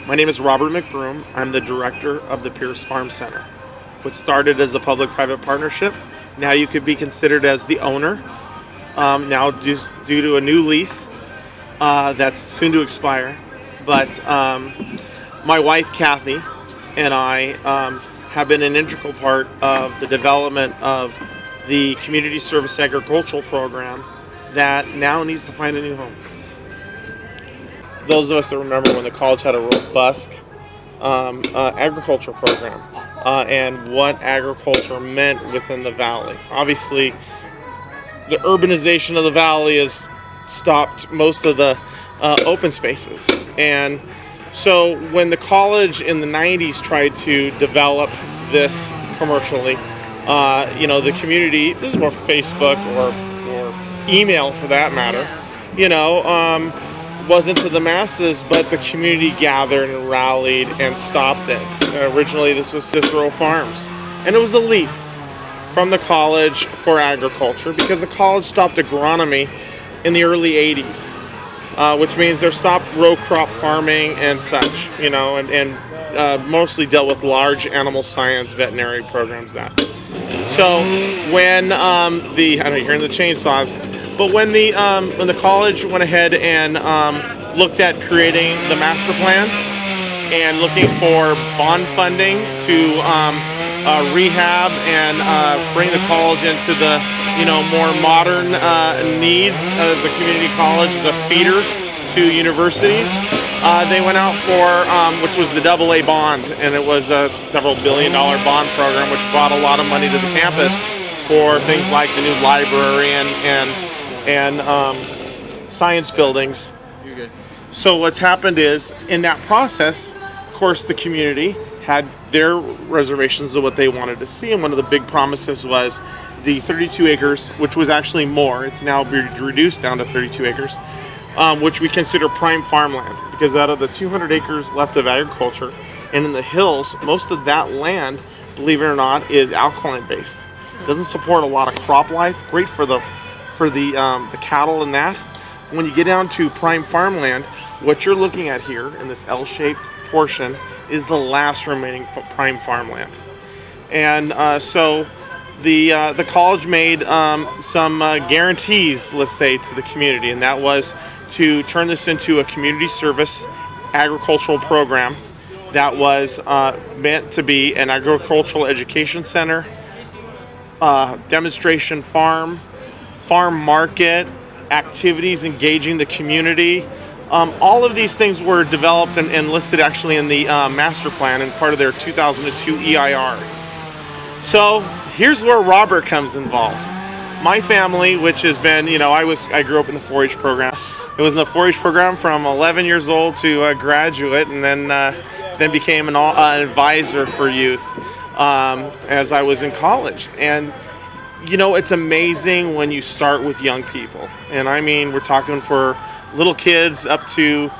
My name is Robert McBroom. I'm the director of the Pierce Farm Center. What started as a public-private partnership, now you could be considered as the owner. Now due to a new lease that's soon to expire. But my wife Kathy and I have been an integral part of the development of the community service agricultural program that now needs to find a new home. Those of us that remember when the college had a robust agriculture program and what agriculture meant within the valley. Obviously, the urbanization of the valley has stopped most of the open spaces. And so when the college in the 90s tried to develop this commercially, the community, this is more Facebook or email for that matter, wasn't to the masses, but the community gathered and rallied and stopped it. Originally, this was Cicero Farms, and it was a lease from the college for agriculture because the college stopped agronomy in the early 80s, which means they stopped row crop farming and such, and mostly dealt with large animal science veterinary programs. So when I know you're hearing the chainsaws, but when the college went ahead and looked at creating the master plan and looking for bond funding to rehab and bring the college into the more modern needs of the community college, the feeder to universities, they went out for which was the AA bond, and it was a several $billion bond program which brought a lot of money to the campus for things like the new library and science buildings. You're good. So what's happened is, in that process, of course, the community had their reservations of what they wanted to see, and one of the big promises was the 32 acres, which was actually more. It's now reduced down to 32 acres, which we consider prime farmland, because out of the 200 acres left of agriculture, and in the hills, most of that land, believe it or not, is alkaline based. Doesn't support a lot of crop life. Great for the cattle and that. When you get down to prime farmland, what you're looking at here in this L-shaped portion is the last remaining prime farmland. And so the college made some guarantees, let's say, to the community, and that was to turn this into a community service agricultural program that was meant to be an agricultural education center, demonstration farm market, activities engaging the community. All of these things were developed and listed actually in the master plan and part of their 2002 EIR. So here's where Robert comes involved. My family, which has been, I grew up in the 4-H program. It was in the 4-H program from 11 years old to graduate, and then became an advisor for youth as I was in college. And it's amazing when you start with young people, and I mean we're talking for little kids up to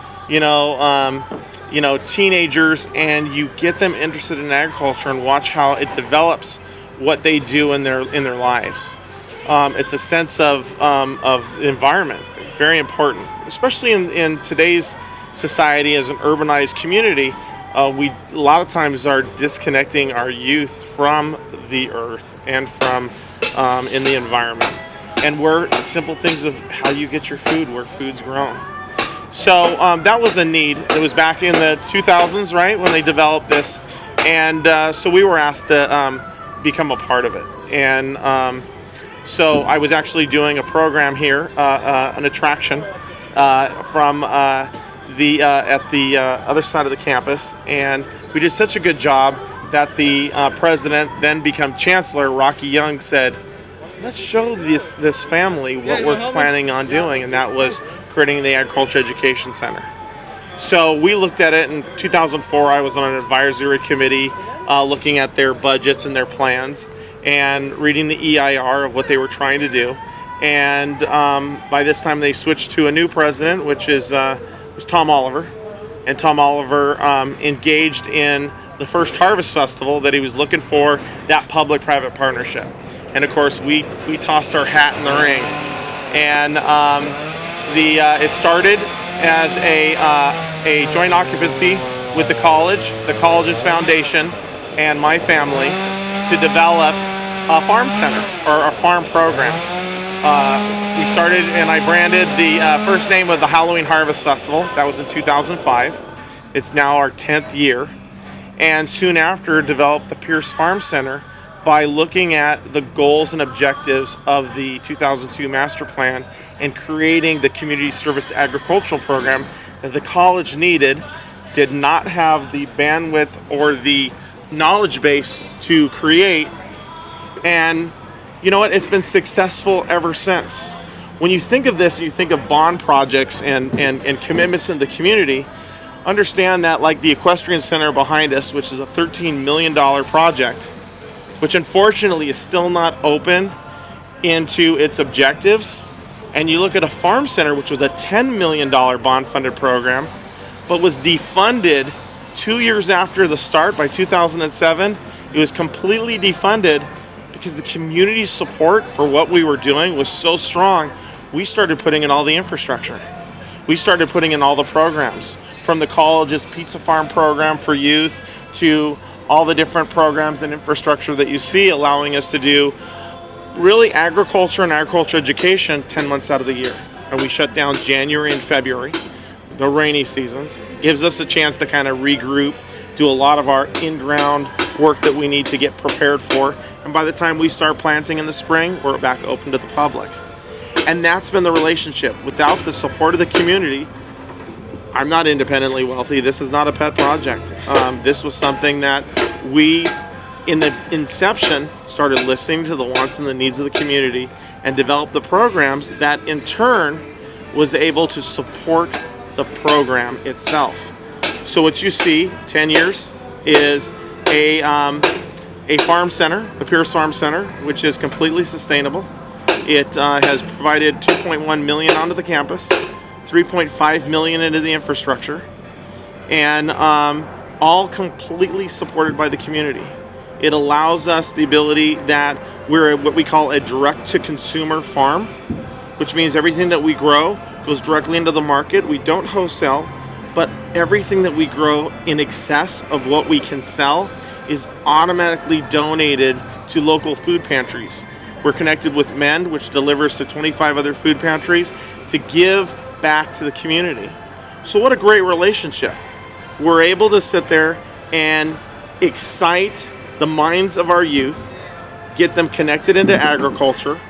teenagers, and you get them interested in agriculture and watch how it develops what they do in their lives. It's a sense of environment, very important, especially in today's society as an urbanized community. We a lot of times are disconnecting our youth from the earth and from in the environment, and we're simple things of how you get your food, where food's grown. So that was a need. It was back in the 2000s, right, when they developed this, and so we were asked to become a part of it. And so I was actually doing a program here, an attraction from the at the other side of the campus, and we did such a good job that the president, then become chancellor, Rocky Young, said, let's show this family what we're planning on doing, and that was creating the Agriculture Education Center. So we looked at it in 2004. I was on an advisory committee looking at their budgets and their plans and reading the EIR of what they were trying to do. And by this time they switched to a new president, which was Tom Oliver. And Tom Oliver engaged in the first Harvest Festival that he was looking for, that public-private partnership. And of course, we tossed our hat in the ring. And it started as a joint occupancy with the college's foundation, and my family to develop a farm center or a farm program. We started, and I branded the first name of the Halloween Harvest Festival. That was in 2005. It's now our 10th year. And soon after, developed the Pierce Farm Center by looking at the goals and objectives of the 2002 master plan and creating the community service agricultural program that the college needed, did not have the bandwidth or the knowledge base to create. And you know what? It's been successful ever since. When you think of this, you think of bond projects and commitments in the community, understand that like the equestrian center behind us, which is a $13 million project, which unfortunately is still not open into its objectives. And you look at a farm center, which was a $10 million bond funded program, but was defunded 2 years after the start. By 2007, it was completely defunded because the community support for what we were doing was so strong. We started putting in all the infrastructure. We started putting in all the programs, from the college's pizza farm program for youth to all the different programs and infrastructure that you see, allowing us to do really agriculture and agriculture education 10 months out of the year. And we shut down January and February, the rainy seasons. Gives us a chance to kind of regroup, do a lot of our in-ground work that we need to get prepared for. And by the time we start planting in the spring, we're back open to the public. And that's been the relationship. Without the support of the community, I'm not independently wealthy. This is not a pet project. This was something that we, in the inception, started listening to the wants and the needs of the community and developed the programs that in turn was able to support the program itself. So what you see, 10 years, is a farm center, the Pierce Farm Center, which is completely sustainable. It has provided $2.1 million onto the campus, $3.5 million into the infrastructure, and all completely supported by the community. It allows us the ability that we're what we call a direct-to-consumer farm, which means everything that we grow goes directly into the market. We don't wholesale, but everything that we grow in excess of what we can sell is automatically donated to local food pantries. We're connected with Mend, which delivers to 25 other food pantries to give back to the community. So what a great relationship. We're able to sit there and excite the minds of our youth, get them connected into agriculture,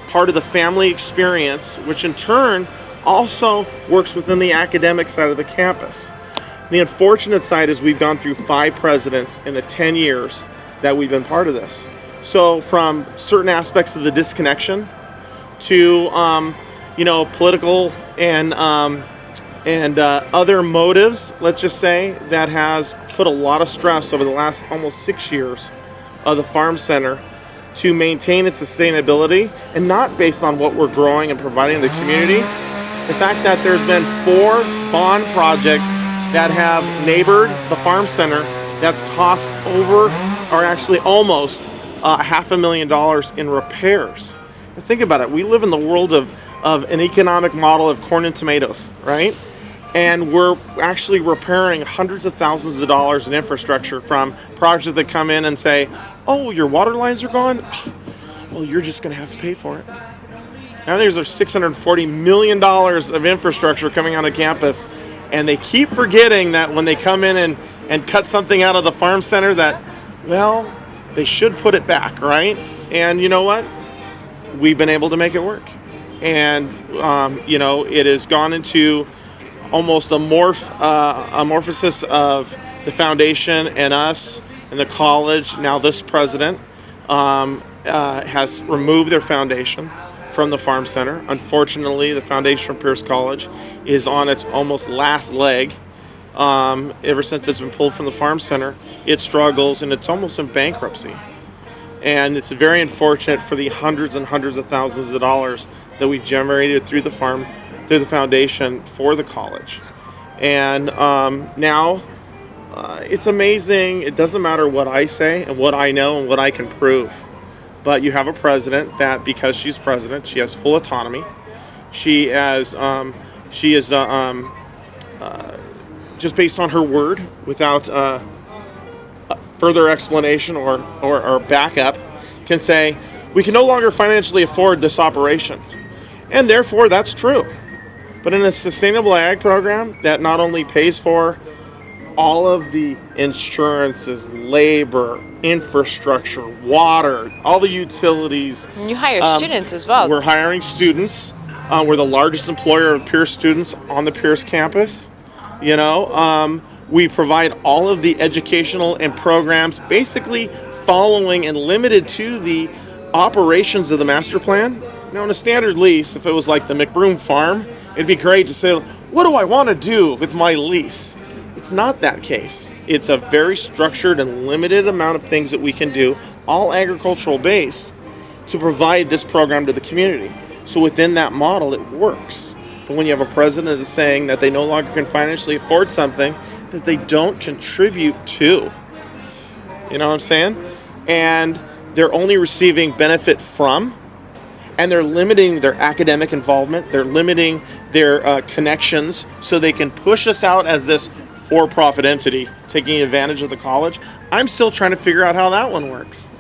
part of the family experience, which in turn also works within the academic side of the campus. The unfortunate side is we've gone through 5 presidents in the 10 years that we've been part of this. So from certain aspects of the disconnection to political and other motives, let's just say, that has put a lot of stress over the last almost 6 years of the farm center to maintain its sustainability, and not based on what we're growing and providing in the community. The fact that there's been 4 bond projects that have neighbored the farm center that's cost over, or actually almost, $500,000 in repairs. And think about it. We live in the world of an economic model of corn and tomatoes, right? And we're actually repairing hundreds of thousands of dollars in infrastructure from projects that come in and say, oh, your water lines are gone? Well, you're just going to have to pay for it. Now there's $640 million of infrastructure coming on a campus, and they keep forgetting that when they come in and cut something out of the farm center that, well, they should put it back, right? And you know what? We've been able to make it work. And, it has gone into almost amorphosis of the foundation and us and the college. Now this president has removed their foundation from the farm center. Unfortunately, the foundation from Pierce College is on its almost last leg. Ever since it's been pulled from the farm center, it struggles and it's almost in bankruptcy. And it's very unfortunate for the hundreds and hundreds of thousands of dollars that we've generated through the foundation for the college. And now it's amazing. It doesn't matter what I say and what I know and what I can prove. But you have a president that, because she's president, she has full autonomy. She just based on her word, without further explanation or backup, can say, we can no longer financially afford this operation. And therefore, that's true. But in a sustainable ag program that not only pays for all of the insurances, labor, infrastructure, water, all the utilities. And you hire students as well. We're hiring students. We're the largest employer of Pierce students on the Pierce campus. We provide all of the educational and programs basically following and limited to the operations of the master plan. Now, in a standard lease, if it was like the McBroom farm, it'd be great to say, what do I want to do with my lease? It's not that case. It's a very structured and limited amount of things that we can do, all agricultural based, to provide this program to the community. So within that model, it works. But when you have a president that's saying that they no longer can financially afford something that they don't contribute to, you know what I'm saying? And they're only receiving benefit from, and they're limiting their academic involvement, they're limiting their connections so they can push us out as this for-profit entity taking advantage of the college. I'm still trying to figure out how that one works.